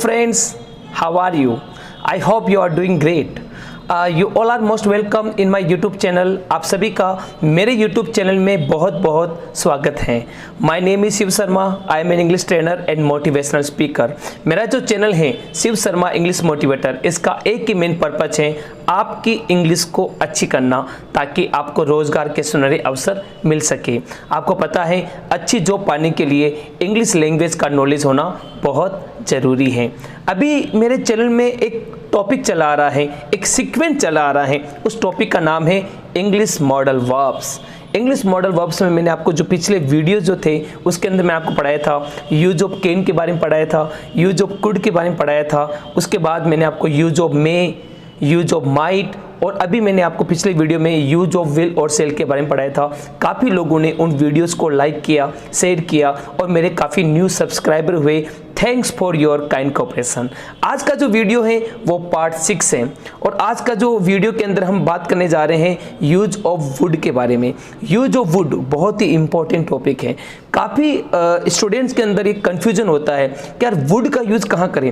friends, how are you? I hope you are doing great. You all are most welcome in my YouTube channel. आप सभी का मेरे YouTube channel में बहुत बहुत स्वागत है. My name is Shiv Sharma. I am an English trainer and motivational speaker. मेरा जो चैनल है शिव शर्मा इंग्लिश मोटिवेटर, इसका एक ही मेन पर्पज है आपकी इंग्लिश को अच्छी करना, ताकि आपको रोज़गार के सुनहरे अवसर मिल सके. आपको पता है अच्छी जॉब पाने के लिए इंग्लिश लैंग्वेज का नॉलेज होना बहुत ज़रूरी है. अभी मेरे चैनल में एक टॉपिक चला आ रहा है, एक सीक्वेंस चला आ रहा है. उस टॉपिक का नाम है English modal verbs. English modal verbs में मैंने आपको जो पिछले वीडियो जो थे उसके अंदर मैं आपको पढ़ाया था, यूज ऑफ कैन के बारे में पढ़ाया था, यूज ऑफ कुड के बारे में पढ़ाया था. उसके बाद मैंने आपको use of May, use of might, और अभी मैंने आपको पिछले वीडियो में यूज ऑफ विल और सेल के बारे में पढ़ाया था. काफ़ी लोगों ने उन वीडियोस को लाइक किया, शेयर किया और मेरे काफ़ी न्यू सब्सक्राइबर हुए. Thanks for your kind cooperation. आज का जो वीडियो है वो पार्ट 6 है, और आज का जो वीडियो के अंदर हम बात करने जा रहे हैं यूज ऑफ वुड के बारे में. यूज ऑफ वुड बहुत ही इंपॉर्टेंट टॉपिक है. काफ़ी स्टूडेंट्स के अंदर एक कन्फ्यूजन होता है कि यार वुड का यूज़ कहाँ करें.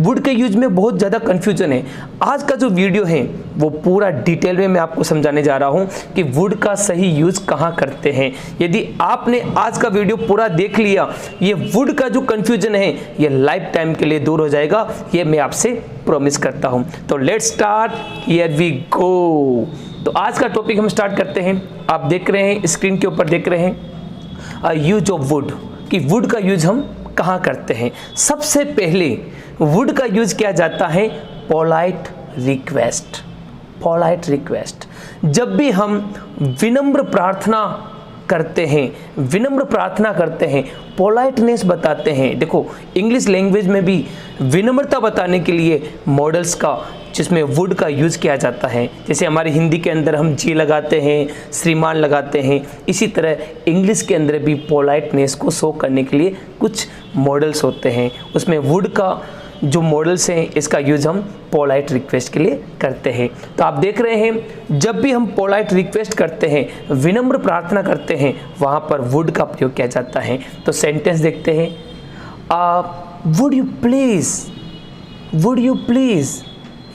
वुड के यूज में बहुत ज़्यादा कन्फ्यूजन है. आज का जो वीडियो है वो पूरा डिटेल में मैं आपको समझाने जा रहा हूँ कि वुड का सही यूज कहाँ करते हैं. यदि आपने आज का वीडियो पूरा देख लिया, ये वुड का जो कन्फ्यूजन है ये लाइफ टाइम के लिए दूर हो जाएगा, ये मैं आपसे प्रॉमिस करता हूँ. तो let's start, here we go. तो आज का टॉपिक हम स्टार्ट करते हैं. आप देख रहे हैं स्क्रीन के ऊपर, देख रहे हैं यूज ऑफ वुड, कि वुड का यूज हम कहाँ करते हैं. सबसे पहले वुड का यूज किया जाता है पोलाइट रिक्वेस्ट. पोलाइट रिक्वेस्ट, जब भी हम विनम्र प्रार्थना करते हैं, विनम्र प्रार्थना करते हैं, पोलाइटनेस बताते हैं. देखो इंग्लिश लैंग्वेज में भी विनम्रता बताने के लिए मॉडल्स का, जिसमें वुड का यूज़ किया जाता है. जैसे हमारे हिंदी के अंदर हम जी लगाते हैं, श्रीमान लगाते हैं, इसी तरह इंग्लिश के अंदर भी पोलाइटनेस को शो करने के लिए कुछ मॉडल्स होते हैं. उसमें वुड का जो मॉडल्स हैं इसका यूज़ हम पोलाइट रिक्वेस्ट के लिए करते हैं. तो आप देख रहे हैं जब भी हम पोलाइट रिक्वेस्ट करते हैं, विनम्र प्रार्थना करते हैं, वहाँ पर वुड का प्रयोग किया जाता है. तो सेंटेंस देखते हैं. Would you please, would you please,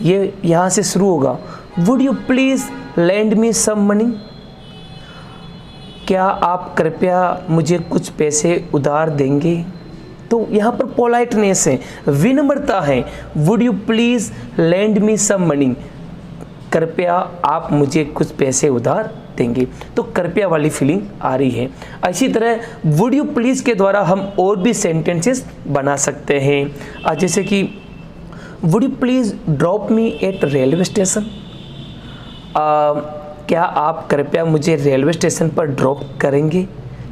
ये यहाँ से शुरू होगा. Would you please lend me some money, क्या आप कृपया मुझे कुछ पैसे उधार देंगे. तो यहाँ पर पोलाइटनेस है, विनम्रता है. Would you please lend me some money, कृपया आप मुझे कुछ पैसे उधार देंगे. तो कृपया वाली फीलिंग आ रही है. इसी तरह वुड यू प्लीज़ के द्वारा हम और भी सेंटेंसेस बना सकते हैं. जैसे कि would you please drop me at railway station, क्या आप कृपया मुझे रेलवे स्टेशन पर ड्रॉप करेंगे.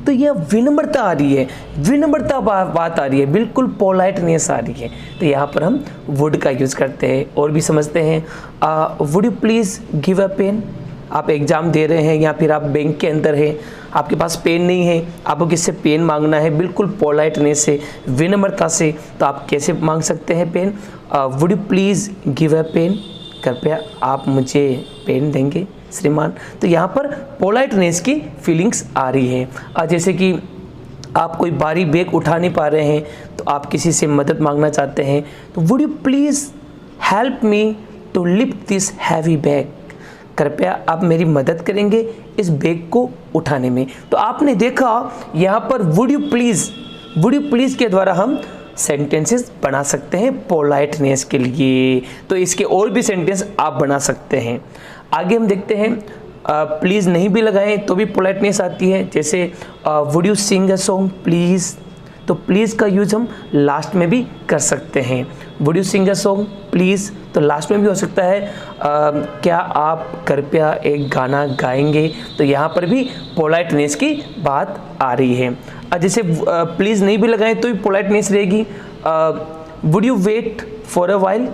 तो यह विनम्रता आ रही है, विनम्रता बात आ रही है, बिल्कुल पोलाइटनेस आ रही है. तो यहाँ पर हम वुड का यूज़ करते हैं. और भी समझते हैं. Would you please give a pen, आप एग्ज़ाम दे रहे हैं या फिर आप बैंक के अंदर हैं, आपके पास पेन नहीं है, आपको किससे पेन मांगना है, बिल्कुल पोलाइटनेस से, विनम्रता से. तो आप कैसे मांग सकते हैं pen. Would you please give a pen, कृपया आप मुझे पेन देंगे श्रीमान. तो यहाँ पर पोलाइटनेस की फीलिंग्स आ रही है. जैसे कि आप कोई भारी बैग उठा नहीं पा रहे हैं, तो आप किसी से मदद मांगना चाहते हैं. तो would you please help me to lift this heavy bag, कृपया आप मेरी मदद करेंगे इस बैग को उठाने में. तो आपने देखा यहाँ पर वुड यू प्लीज़ के द्वारा हम सेंटेंसेस बना सकते हैं पोलाइटनेस के लिए. तो इसके और भी सेंटेंस आप बना सकते हैं. आगे हम देखते हैं. प्लीज़ नहीं भी लगाएं तो भी पोलाइटनेस आती है. जैसे would you sing a song please, तो प्लीज़ का यूज हम लास्ट में भी कर सकते हैं. Would you sing a song please, तो लास्ट में भी हो सकता है. क्या आप कृपया एक गाना गाएंगे, तो यहाँ पर भी पोलाइटनेस की बात आ रही है. जैसे प्लीज़ नहीं भी लगाएं तो भी पोलाइटनेस रहेगी. Would you wait for a while,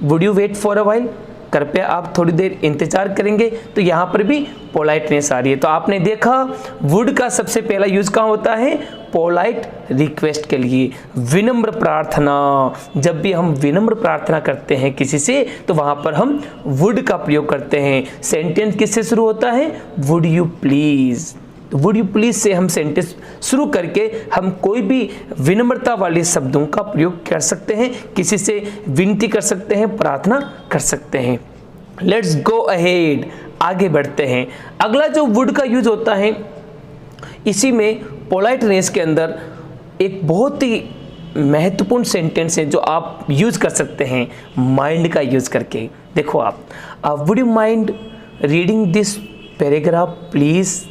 would you wait for a while, कृपया आप थोड़ी देर इंतजार करेंगे, तो यहाँ पर भी पोलाइटनेस आ रही है. तो आपने देखा वुड का सबसे पहला यूज कहाँ होता है, पोलाइट रिक्वेस्ट के लिए, विनम्र प्रार्थना. जब भी हम विनम्र प्रार्थना करते हैं किसी से, तो वहाँ पर हम वुड का प्रयोग करते हैं. सेंटेंस किससे शुरू होता है, वुड यू प्लीज़. तो वुड यू प्लीज़ से हम सेंटेंस शुरू करके हम कोई भी विनम्रता वाले शब्दों का प्रयोग कर सकते हैं, किसी से विनती कर सकते हैं, प्रार्थना कर सकते हैं। लेट्स गो अहेड, आगे बढ़ते हैं। अगला जो वुड का यूज होता है, इसी में पोलाइटनेस के अंदर एक बहुत ही महत्वपूर्ण सेंटेंस है जो आप यूज कर सकते हैं माइंड का यूज करके। देखो आप, would you mind reading this paragraph please,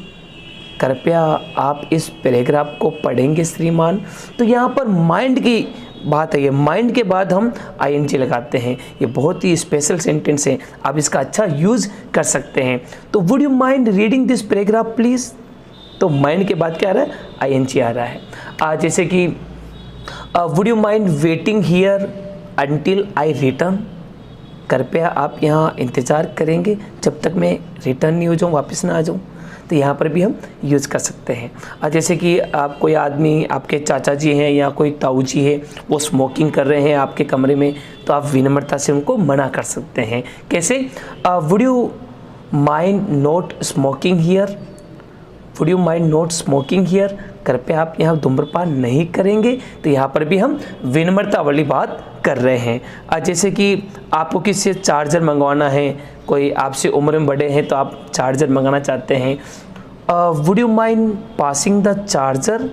कृपया आप इस पैराग्राफ को पढ़ेंगे श्रीमान। तो यहाँ पर माइंड की बात है, माइंड के बाद हम ing लगाते हैं। ये बहुत ही स्पेशल सेंटेंस है, आप इसका अच्छा यूज़ कर सकते हैं। तो would you mind reading this paragraph please, तो माइंड के बाद क्या आ रहा है, ing आ रहा है। जैसे कि would you mind waiting here until I return, कृपया आप यहाँ इंतज़ार करेंगे जब तक मैं रिटर्न नहीं हो जाऊँ, वापस ना आ जाऊँ। तो यहाँ पर भी हम यूज़ कर सकते हैं। जैसे कि आप कोई आदमी, आपके चाचा जी हैं या कोई ताऊ जी है, वो स्मोकिंग कर रहे हैं आपके कमरे में, तो आप विनम्रता से उनको मना कर सकते हैं। कैसे, would you mind not smoking here, would you mind not smoking here, कृपया आप यहाँ धूम्रपान नहीं करेंगे। तो यहाँ पर भी हम विनम्रता वाली बात कर रहे हैं। जैसे कि आपको किसी से चार्जर मंगवाना है, कोई आपसे उम्र में बड़े हैं तो आप चार्जर मंगाना चाहते हैं, would you mind passing the charger,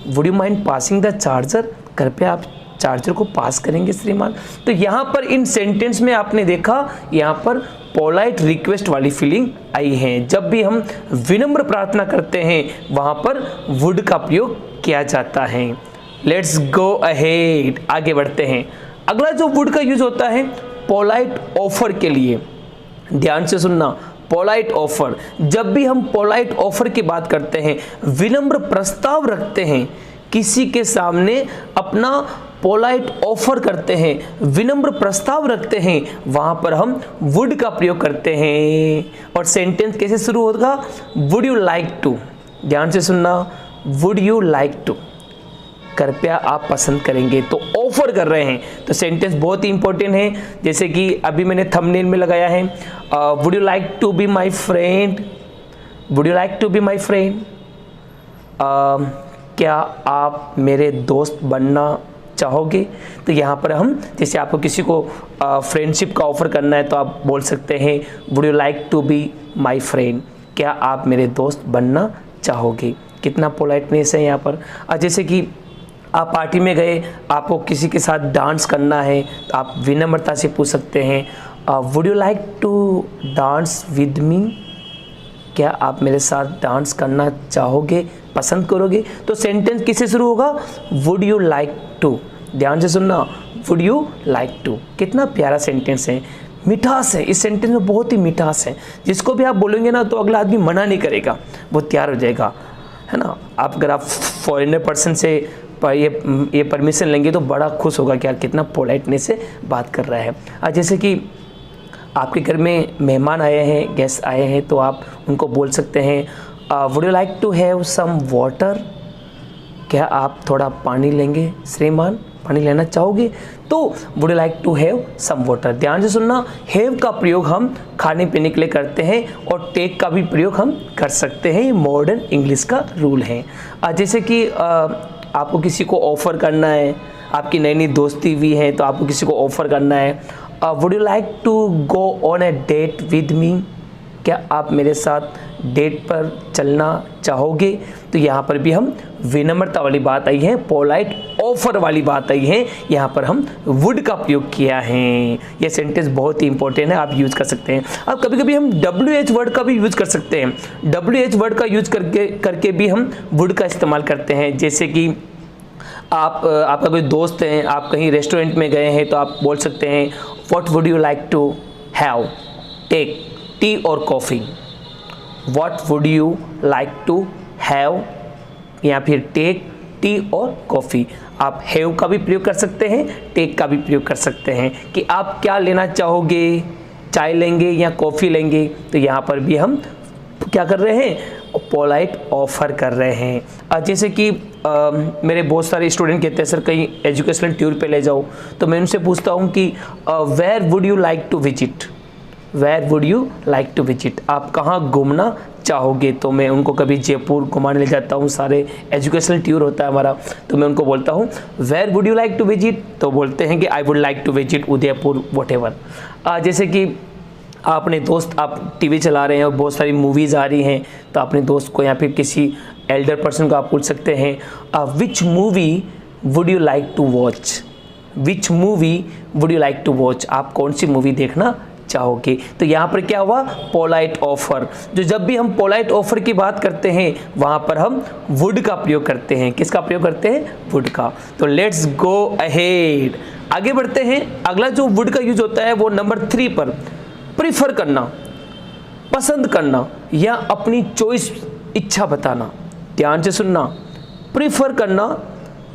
would you mind passing the charger, कृपया आप चार्जर को पास करेंगे श्रीमान। तो यहाँ पर इन सेंटेंस में आपने देखा, यहाँ पर पोलाइट रिक्वेस्ट वाली फीलिंग आई है। जब भी हम विनम्र प्रार्थना करते हैं वहाँ पर वुड का प्रयोग किया जाता है। लेट्स गो अहेड, आगे बढ़ते हैं। अगला जो वुड का यूज होता है पोलाइट ऑफर के लिए, ध्यान से सुनना, पोलाइट ऑफर। जब भी हम पोलाइट ऑफर की बात करते हैं, विनम्र प्रस्ताव रखते हैं, किसी के सामने अपना पोलाइट ऑफर करते हैं, विनम्र प्रस्ताव रखते हैं, वहाँ पर हम वुड का प्रयोग करते हैं। और सेंटेंस कैसे शुरू होगा, वुड यू लाइक टू, ध्यान से सुनना, वुड यू लाइक टू, कृपया आप पसंद करेंगे। तो ऑफर कर रहे हैं, तो सेंटेंस बहुत ही इंपॉर्टेंट है। जैसे कि अभी मैंने थंबनेल में लगाया है, would you like to be my friend, would you like to be my friend, क्या आप मेरे दोस्त बनना चाहोगे। तो यहाँ पर हम, जैसे आपको किसी को फ्रेंडशिप का ऑफर करना है तो आप बोल सकते हैं would you like to be my friend, क्या आप मेरे दोस्त बनना चाहोगे। कितना पोलाइटनेस है यहाँ पर। जैसे कि आप पार्टी में गए, आपको किसी के साथ डांस करना है तो आप विनम्रता से पूछ सकते हैं would you like to dance with me, क्या आप मेरे साथ डांस करना चाहोगे, पसंद करोगे। तो सेंटेंस किससे शुरू होगा, वुड यू लाइक टू, ध्यान से सुनना, वुड यू लाइक टू। कितना प्यारा सेंटेंस है, मिठास है इस सेंटेंस में, बहुत ही मिठास है। जिसको भी आप बोलेंगे ना तो अगला आदमी मना नहीं करेगा, वो तैयार हो जाएगा, है ना। आप अगर आप फॉरेनर पर्सन से ये परमिशन लेंगे तो बड़ा खुश होगा कि यार कितना पोलाइटनेस से बात कर रहा है। जैसे कि आपके घर में मेहमान आए हैं, गेस्ट आए हैं, तो आप उनको बोल सकते हैं would you like to have some water, क्या आप थोड़ा पानी लेंगे श्रीमान, पानी लेना चाहोगे। तो would you like to have some water, ध्यान से सुनना, हैव का प्रयोग हम खाने पीने के लिए करते हैं और टेक का भी प्रयोग हम कर सकते हैं, ये मॉडर्न इंग्लिश का रूल है। जैसे कि आपको किसी को ऑफ़र करना है, आपकी नई नई दोस्ती हुई है तो आपको किसी को ऑफ़र करना है, would you like to go on a date with me, क्या आप मेरे साथ डेट पर चलना चाहोगे। तो यहाँ पर भी हम विनम्रता वाली बात आई है, पोलाइट ऑफर वाली बात आई है, यहाँ पर हम वुड का प्रयोग किया है। ये सेंटेंस बहुत ही इंपॉर्टेंट है, आप यूज कर सकते हैं। अब कभी कभी हम WH वर्ड का भी यूज कर सकते हैं, WH वर्ड का यूज करके भी हम वुड का इस्तेमाल करते हैं। जैसे कि आपका कोई दोस्त है, आप कहीं रेस्टोरेंट में गए हैं तो आप बोल सकते हैं what would you like to have, take tea और coffee, what would you like to have, या फिर टेक टी और कॉफ़ी। आप हैव का भी प्रयोग कर सकते हैं, टेक का भी प्रयोग कर सकते हैं कि आप क्या लेना चाहोगे, चाय लेंगे या कॉफ़ी लेंगे। तो यहाँ पर भी हम क्या कर रहे हैं, पोलाइट ऑफर कर रहे हैं। जैसे कि मेरे बहुत सारे स्टूडेंट कहते हैं सर कहीं एजुकेशनल टूर पे ले जाओ, तो मैं उनसे पूछता हूँ कि where would you like to visit, where would you like to visit, आप कहाँ घूमना चाहोगे तो मैं उनको कभी जयपुर घुमाने ले जाता हूँ, सारे एजुकेशनल टूर होता है हमारा, तो मैं उनको बोलता हूँ where would you like to visit, तो बोलते हैं कि I would like to visit Udaipur whatever. जैसे कि अपने दोस्त, आप टीवी चला रहे हैं और बहुत सारी मूवीज़ आ रही हैं, तो अपने दोस्त को या फिर किसी एल्डर पर्सन को आप पूछ सकते हैं which movie would you like to watch, which movie would you like to watch, आप कौन सी मूवी देखना चाहोगे। तो यहाँ पर क्या हुआ, पोलाइट ऑफर। जो जब भी हम पोलाइट ऑफर की बात करते हैं वहाँ पर हम वुड का प्रयोग करते हैं। किसका प्रयोग करते हैं, वुड का। तो लेट्स गो अहेड, आगे बढ़ते हैं। अगला जो वुड का यूज होता है वो नंबर 3 पर, प्रीफर करना, पसंद करना या अपनी चॉइस, इच्छा बताना। ध्यान से सुनना, प्रीफर करना,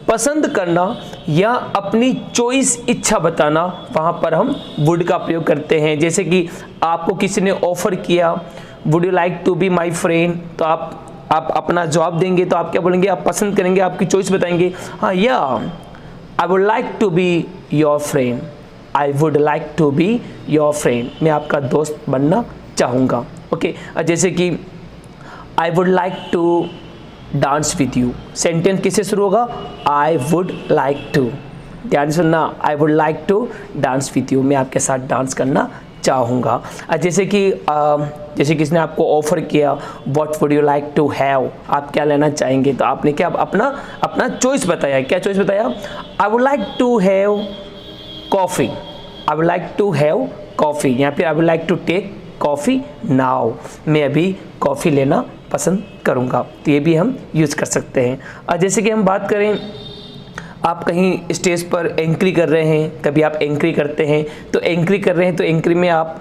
पसंद करना या अपनी चॉइस, इच्छा बताना, वहाँ पर हम वुड का प्रयोग करते हैं। जैसे कि आपको किसी ने ऑफर किया would you like to be my friend, तो आप अपना जवाब देंगे तो आप क्या बोलेंगे, आप पसंद करेंगे, आपकी चॉइस बताएंगे। हाँ, या I would like to be your friend, I would like to be your friend, मैं आपका दोस्त बनना चाहूँगा। ओके, जैसे कि I would like to dance with you, sentence किससे शुरू होगा, आई वुड लाइक टू। ध्यान सुनना, I would like to dance with you, मैं आपके साथ डांस करना चाहूँगा। जैसे कि जैसे किसने आपको ऑफर किया what would you like to have, आप क्या लेना चाहेंगे, तो आपने क्या अपना चॉइस बताया। क्या चॉइस बताया, I would like to have coffee, I would like to have coffee, या फिर I would like to take coffee now, मैं अभी कॉफ़ी लेना पसंद करूँगा। तो ये भी हम यूज़ कर सकते हैं। और जैसे कि हम बात करें, आप कहीं स्टेज पर एंकरी कर रहे हैं, कभी आप एंकरी करते हैं, तो एंकरी कर रहे हैं तो एंकरी में आप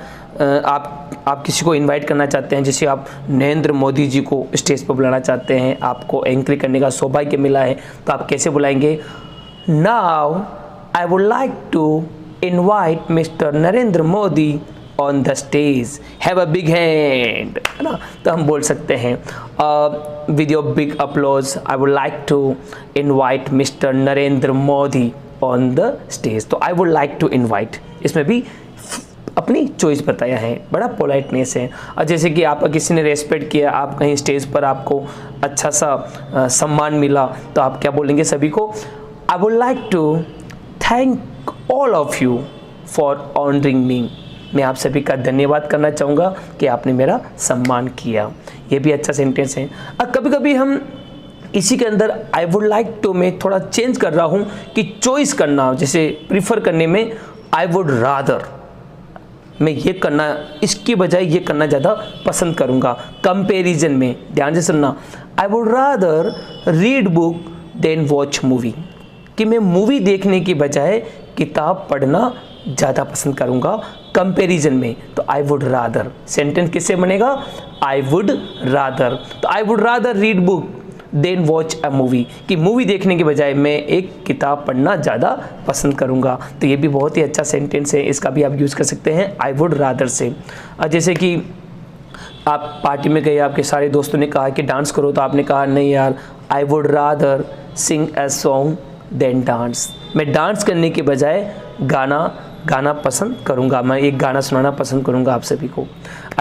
किसी को इनवाइट करना चाहते हैं, जैसे आप नरेंद्र मोदी जी को स्टेज पर बुलाना चाहते हैं, आपको एंकरी करने का सौभाग्य मिला है, तो आप कैसे बुलाएंगे, now I would like to invite mister Narendra Modi on the stage, have a big hand, है ना। तो हम बोल सकते हैं with your big applause I would like to invite mister Narendra Modi on the stage. तो I would like to invite, इसमें भी अपनी चॉइस बताया है, बड़ा पोलाइटनेस है। और जैसे कि आपका किसी ने रेस्पेक्ट किया, आप कहीं स्टेज पर आपको अच्छा सा सम्मान मिला, तो आप क्या बोलेंगे सभी को, I would like to thank all of you for honouring me, मैं आप सभी का धन्यवाद करना चाहूँगा कि आपने मेरा सम्मान किया। ये भी अच्छा सेंटेंस है। अब कभी कभी हम इसी के अंदर आई वुड लाइक टू में थोड़ा चेंज कर रहा हूँ कि चॉइस करना, जैसे प्रीफर करने में आई वुड रादर, मैं ये करना, इसकी बजाय ये करना ज़्यादा पसंद करूँगा। कंपैरिजन में ध्यान से सुनना, I would rather read book than watch movie, कि मैं मूवी देखने की बजाय किताब पढ़ना ज़्यादा पसंद करूँगा कंपैरिजन में। तो आई वुड रादर, सेंटेंस किससे बनेगा, आई वुड रादर। तो I would rather read book than watch a movie, कि मूवी देखने के बजाय मैं एक किताब पढ़ना ज़्यादा पसंद करूँगा। तो ये भी बहुत ही अच्छा सेंटेंस है, इसका भी आप यूज़ कर सकते हैं आई वुड रादर से। जैसे कि आप पार्टी में गए, आपके सारे दोस्तों ने कहा कि डांस करो, तो आपने कहा नहीं यार, I would rather sing a song than dance, मैं डांस करने के बजाय गाना पसंद करूँगा, मैं एक गाना सुनाना पसंद करूँगा आप सभी को।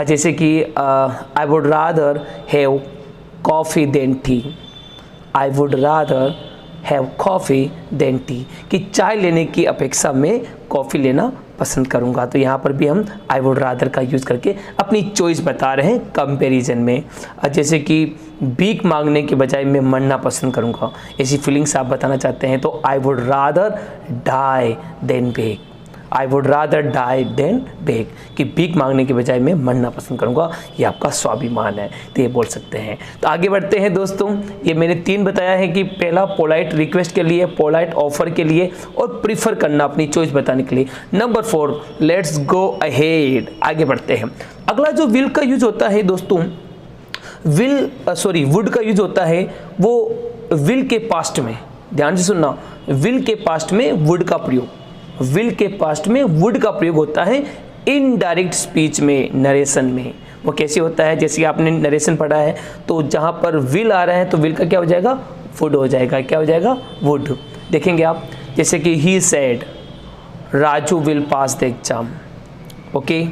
जैसे कि I would rather have coffee than tea, I would rather have coffee than tea, कि चाय लेने की अपेक्षा में कॉफ़ी लेना पसंद करूँगा। तो यहाँ पर भी हम आई वुड रादर का यूज़ करके अपनी चॉइस बता रहे हैं कंपैरिजन में। जैसे कि भीख मांगने के बजाय मैं मरना पसंद करूँगा, ऐसी फीलिंग्स आप बताना चाहते हैं, तो I would rather die than beg, I would rather die than beg, कि भीख मांगने के बजाय मैं मरना पसंद करूँगा। ये आपका स्वाभिमान है, तो ये बोल सकते हैं। तो आगे बढ़ते हैं दोस्तों, ये मैंने 3 बताया है कि पहला पोलाइट रिक्वेस्ट के लिए, पोलाइट ऑफर के लिए और प्रीफर करना, अपनी चॉइस बताने के लिए। नंबर 4, लेट्स गो अहेड, आगे बढ़ते हैं। अगला जो विल का यूज होता है दोस्तों, वुड का यूज होता है वो विल के पास्ट में, ध्यान से सुनना, विल के पास्ट में वुड का प्रयोग, विल के पास्ट में वुड का प्रयोग होता है इनडायरेक्ट स्पीच में, नरेशन में। वो कैसे होता है, जैसे कि आपने नरेशन पढ़ा है, तो जहाँ पर विल आ रहा है तो विल का क्या हो जाएगा, वुड हो जाएगा। क्या हो जाएगा, वुड। देखेंगे आप, जैसे कि he said Raju will pass the exam, okay,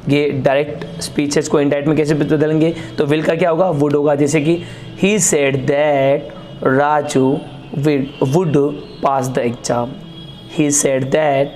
ये डायरेक्ट स्पीचेस को इनडायरेक्ट में कैसे बदलेंगे, तो विल का क्या होगा, वुड होगा। जैसे कि he said that Raju would pass the exam, he said that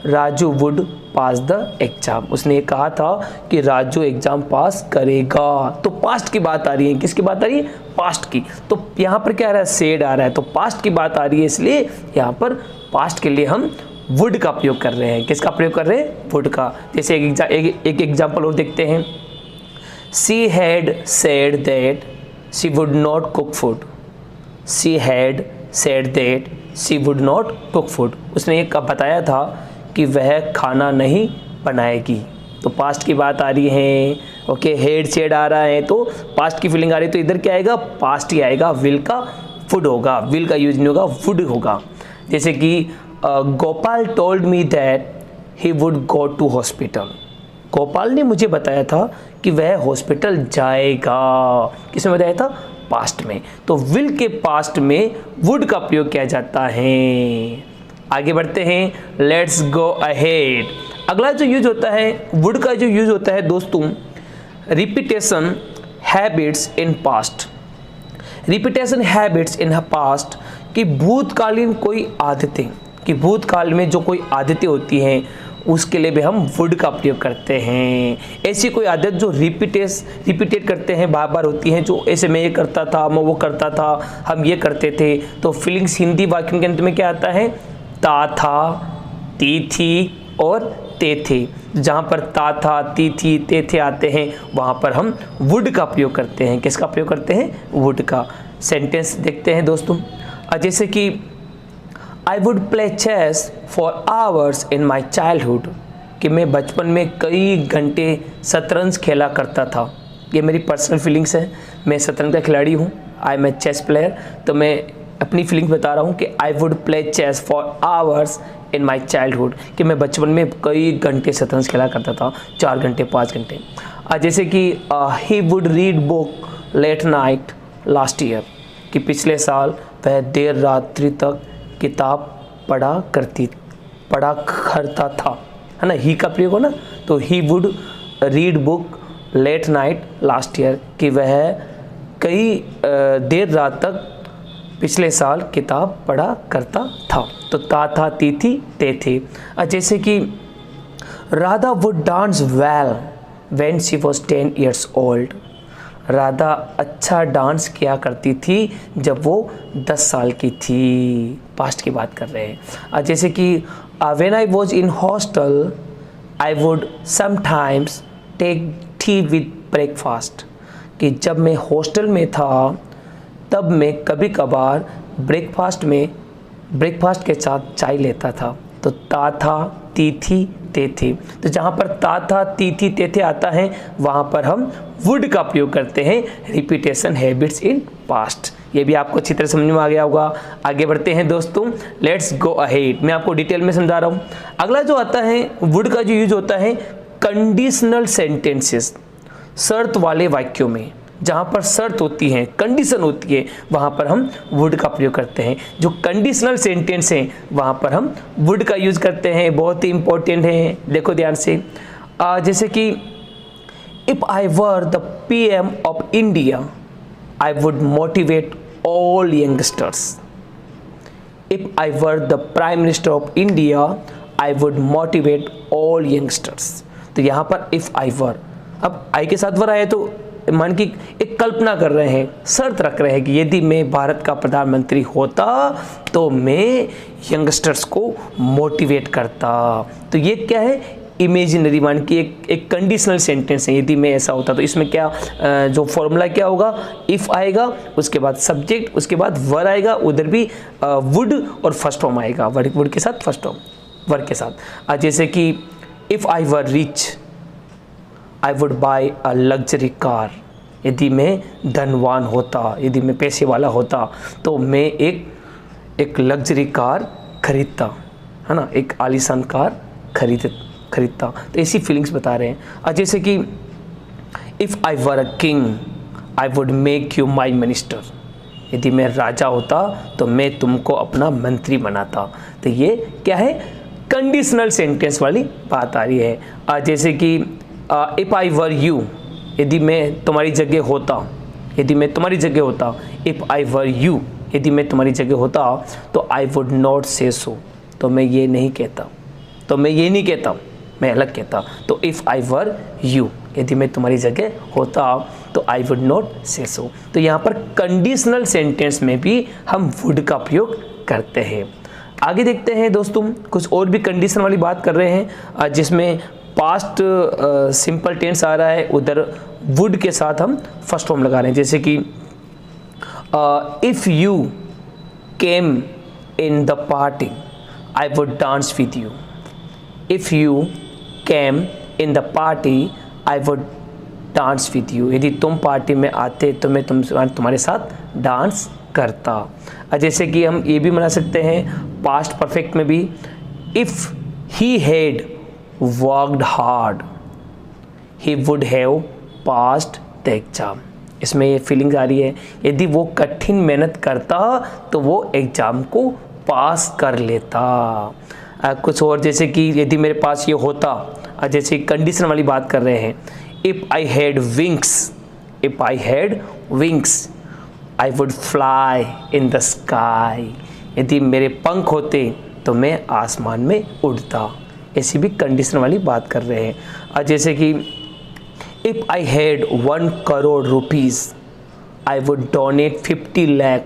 Raju would pass the exam, उसने ये कहा था कि राजू एग्जाम पास करेगा। तो पास्ट की बात आ रही है, किसकी बात आ रही है, पास्ट की। तो यहाँ पर क्या आ रहा है, सेड आ रहा है, तो पास्ट की बात आ रही है, इसलिए यहाँ पर पास्ट के लिए हम वुड का प्रयोग कर रहे हैं। किसका प्रयोग कर रहे हैं, वुड का। जैसे एक एग्जाम्पल और देखते हैं, she had said that she would not cook food, she had said that she would not cook food, उसने ये कब बताया था कि वह खाना नहीं बनाएगी। तो पास्ट की बात आ रही है, ओके, हेड सेड आ रहा है तो पास्ट की फीलिंग आ रही है, तो इधर क्या आएगा, पास्ट ही आएगा, विल का वुड होगा, विल का यूज नहीं होगा, वुड होगा। जैसे कि Gopal told me that he would go to hospital, Gopal ने मुझे बताया था कि वह हॉस्पिटल जाएगा। किसने बताया था, पास्ट में। तो विल के पास्ट में वुड का प्रयोग किया जाता है। आगे बढ़ते हैं, लेट्स गो अहेड। अगला जो यूज होता है वुड का, जो यूज होता है दोस्तों, repetition habits in past. Repetition habits in past कि भूतकालीन कोई आदतें, कि भूतकाल में जो कोई आदतें होती हैं उसके लिए भी हम वुड का प्रयोग करते हैं। ऐसी कोई आदत जो रिपीटेट करते हैं, बार बार होती हैं, जो ऐसे मैं ये करता था, मैं वो करता था, हम ये करते थे। तो फीलिंग्स हिंदी वाक्यों के अंत में क्या आता है, ता था, ती थी और ते थे। जहाँ पर ता था, ती थी, ते थे आते हैं वहाँ पर हम वुड का प्रयोग करते हैं। किसका प्रयोग करते हैं, वुड का। सेंटेंस देखते हैं दोस्तों, जैसे कि I would play chess for hours in my childhood, कि मैं बचपन में कई घंटे शतरंज खेला करता था। ये मेरी पर्सनल फीलिंग्स है, मैं शतरंज का खिलाड़ी हूँ, I am a chess player. तो मैं अपनी फीलिंग्स बता रहा हूँ कि I would play chess for hours in my childhood, कि मैं बचपन में कई घंटे शतरंज खेला करता था, 4 घंटे 5 घंटे। जैसे कि he would read book late night last year, कि पिछले साल वह देर रात्रि तक किताब पढ़ा करता था, है ना, ही का प्रयोग हो ना। तो he would read book late night last year, कि वह कई देर रात तक पिछले साल किताब पढ़ा करता था। तो ता था, ती थी, ते थे। जैसे कि Radha would dance well when she was 10 years old, Radha अच्छा डांस किया करती थी जब वो 10 साल की थी। पास्ट की बात कर रहे हैं। जैसे कि when I was in hostel I would sometimes take tea with breakfast, कि जब मैं हॉस्टल में था तब मैं कभी कभार ब्रेकफास्ट के साथ चाय लेता था। तो ता था, ती थी, ते थे। तो जहाँ पर ता था, ती थी, ते थे आता है वहाँ पर हम वुड का प्रयोग करते हैं, रिपीटेशन हैबिट्स इन पास्ट। ये भी आपको अच्छी तरह समझ में आ गया होगा। आगे बढ़ते हैं दोस्तों, लेट्स गो अहेड। मैं आपको डिटेल में समझा रहा हूँ। अगला जो आता है वुड का जो यूज होता है कंडीशनल सेंटेंसेस, शर्त वाले वाक्यों में। जहाँ पर शर्त होती है, कंडीशन होती है, वहाँ पर हम वुड का प्रयोग करते हैं। जो कंडीशनल सेंटेंस हैं वहाँ पर हम वुड का यूज़ करते हैं, बहुत ही इंपॉर्टेंट है, देखो ध्यान से। जैसे कि if I were the PM of India I would motivate all youngsters, if I were the prime minister of India I would motivate all youngsters. तो यहाँ पर इफ़ आई वर, अब आई के साथ वर आया तो मान की एक कल्पना कर रहे हैं, शर्त रख रहे हैं कि यदि मैं भारत का प्रधानमंत्री होता तो मैं यंगस्टर्स को मोटिवेट करता। तो ये क्या है, इमेजिनरी, मान की एक कंडीशनल सेंटेंस है। यदि मैं ऐसा होता तो इसमें क्या जो फॉर्मूला क्या होगा, इफ़ आएगा, उसके बाद सब्जेक्ट, उसके बाद वर आएगा, उधर भी वुड और फर्स्ट फॉर्म आएगा, वुड के साथ फर्स्ट फॉर्म, वर के साथ। जैसे कि if I were rich I would buy a luxury car, यदि मैं धनवान होता, यदि मैं पैसे वाला होता तो मैं एक लग्जरी कार खरीदता, है ना, एक आलीशान कार खरीदता। तो ऐसी फीलिंग्स बता रहे हैं। जैसे कि if I were a king I would make you my minister, यदि मैं राजा होता तो मैं तुमको अपना मंत्री बनाता। तो ये क्या है, कंडीशनल सेंटेंस वाली बात आ रही है। जैसे कि इफ़ आई वर यू, यदि मैं तुम्हारी जगह होता, यदि मैं तुम्हारी जगह होता, इफ़ आई वर यू, यदि मैं तुम्हारी जगह होता तो आई वुड नॉट से सो, तो मैं ये नहीं कहता, तो मैं ये नहीं कहता, मैं अलग कहता। तो इफ़ आई वर यू, यदि मैं तुम्हारी जगह होता तो आई वुड नॉट से सो। तो यहाँ पर कंडीशनल सेंटेंस में भी हम वुड का प्रयोग करते हैं। आगे देखते हैं दोस्तों, कुछ और भी कंडीशन वाली बात कर रहे हैं जिसमें पास्ट सिंपल टेंस आ रहा है, उधर वुड के साथ हम फर्स्ट फॉर्म लगा रहे हैं। जैसे कि if you came in the party I would dance with you. If you came in the party I would dance with you, यदि तुम पार्टी में आते तो मैं तुम्हारे साथ डांस करता। जैसे कि हम ये भी बना सकते हैं पास्ट परफेक्ट में भी, if he had worked hard he would have passed the exam. इसमें ये फीलिंग आ रही है, यदि वो कठिन मेहनत करता तो वो एग्ज़ाम को पास कर लेता। कुछ और जैसे कि यदि मेरे पास ये होता, जैसे कंडीशन वाली बात कर रहे हैं, if I had wings, if I had wings I would fly in the sky. यदि मेरे पंख होते तो मैं आसमान में उड़ता। ऐसी भी कंडीशन वाली बात कर रहे हैं। जैसे कि if I had 1 crore rupees I would donate 50 lakh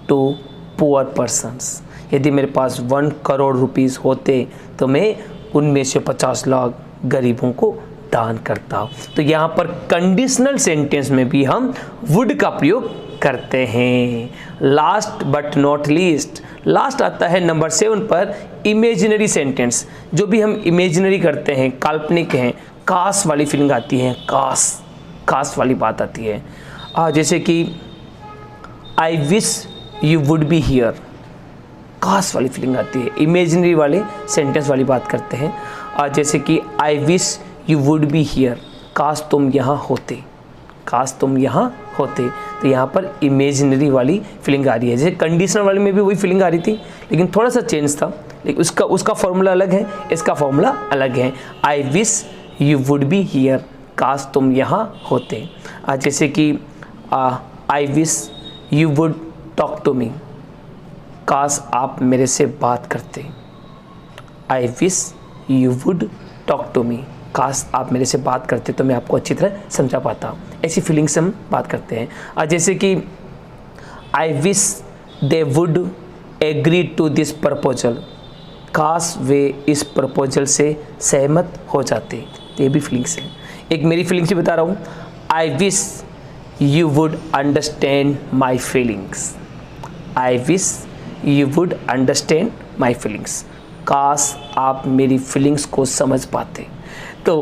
to poor persons. यदि मेरे पास 1 करोड़ रुपीज़ होते तो मैं उनमें से 50 लाख गरीबों को दान करता। तो यहाँ पर कंडीशनल सेंटेंस में भी हम वुड का प्रयोग करते हैं। Last but not least, last आता है नंबर 7 पर इमेजिनरी सेंटेंस। जो भी हम इमेजिनरी करते हैं, काल्पनिक हैं, काश वाली फीलिंग आती है, काश वाली बात आती है। जैसे कि I wish you would be here, काश वाली फीलिंग आती है। इमेजिनरी वाले सेंटेंस वाली बात करते हैं। जैसे कि I wish you would be here, काश तुम यहाँ होते, काश तुम यहाँ होते। तो यहाँ पर इमेजिनरी वाली फीलिंग आ रही है। जैसे कंडीशनल वाले में भी वही फीलिंग आ रही थी, लेकिन थोड़ा सा चेंज था, लेकिन उसका फॉर्मूला अलग है, इसका फॉर्मूला अलग है। I wish you would be here, काश तुम यहाँ होते। जैसे कि I wish you would talk to me, काश आप मेरे से बात करते। I wish you would talk to me, काश आप मेरे से बात करते तो मैं आपको अच्छी तरह समझा पाता। ऐसी फीलिंग से हम बात करते हैं। जैसे कि I wish they would agree to this proposal, काश वे इस प्रपोजल से सहमत हो जाते। तो ये भी फीलिंग्स हैं। एक मेरी फीलिंग्स भी बता रहा हूँ, आई wish you would understand my feelings. I wish you would understand my feelings, काश आप मेरी फीलिंग्स को समझ पाते। तो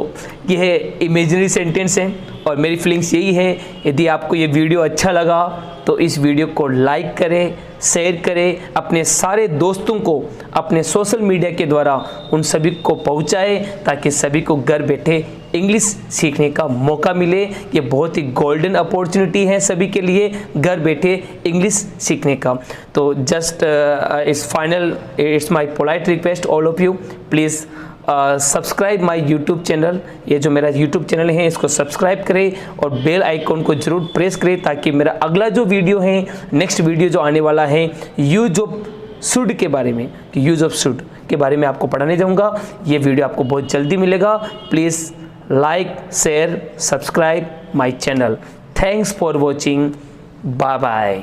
यह इमेजिनरी सेंटेंस हैं और मेरी फीलिंग्स यही है। यदि आपको ये वीडियो अच्छा लगा तो इस वीडियो को लाइक करें, शेयर करें, अपने सारे दोस्तों को अपने सोशल मीडिया के द्वारा उन सभी को पहुंचाएं, ताकि सभी को घर बैठे इंग्लिश सीखने का मौका मिले। ये बहुत ही गोल्डन अपॉर्चुनिटी है सभी के लिए, घर बैठे इंग्लिश सीखने का। तो just it's final, it's my polite request all of you, please subscribe my YouTube channel. ये जो मेरा यूट्यूब चैनल है इसको सब्सक्राइब करें और बेल आइकॉन को जरूर प्रेस करें, ताकि मेरा अगला जो वीडियो है, नेक्स्ट वीडियो जो आने वाला है यूज ऑफ शुड के बारे में, यूज ऑफ शुड के बारे में आपको पढ़ाने जाऊंगा। ये वीडियो आपको बहुत जल्दी मिलेगा। Please like, share, subscribe my channel. Thanks for watching, bye bye.